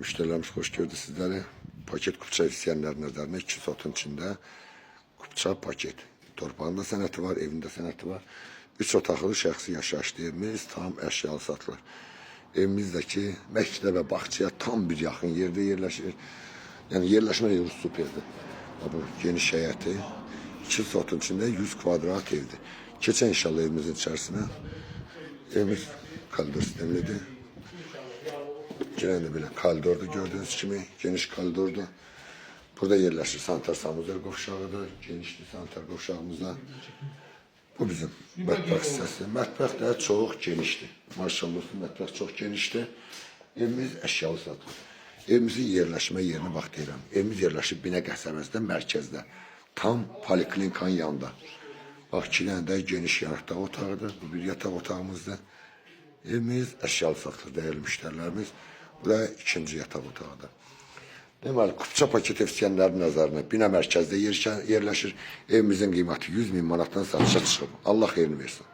Müşterilerimiz hoş gördü sizleri. Paket kupça isteyenler nazarına 2 sotun içinde kupça paket. Torpağında sənəti var, evində sənəti var. 3 otaqlı şəxsi yaşayış evimiz tam əşyalı satılır. Evimizdəki məktəbə, bağçaya tam bir yaxın yerdə yerləşir. Yəni yerləşmə yeri superdir. Bu geniş həyəti 2 sotun içində 100 kvadrat evdir. Keçən inşallah evimizin içərisinə. Evimiz koridor sistemlidir. Girəndə belə koridordur gördüğünüz kimi, geniş koridordur. Burada yerləşir sanitar sanuzlar qovşağıdır, genişli sanitar qovşağımızda. Bu bizim mətbəx hissəsi. Mətbəx də çox genişdir. Maşallah mətbəx çox genişdir. Evimiz əşyalı satılır. Evimizin yerləşmə yerini bax deyirəm. Evimiz yerləşir Binə qəsəbəsində, mərkəzdə. Tam poliklinikanın yanında. Bax, 2 dənə də geniş yataq otağıdır. Bu bir yataq otağımızdır. Evimiz əşyalı satılır, dəyərli müştərilərimiz. Bu da 2-ci yataq otağıdır. Deməli, kupça paket istəyənlərin nəzərinə Binə mərkəzdə yerləşir. Evimizin qiyməti 100.000 manatdan satışa çıxıb. Allah xeyrini versin.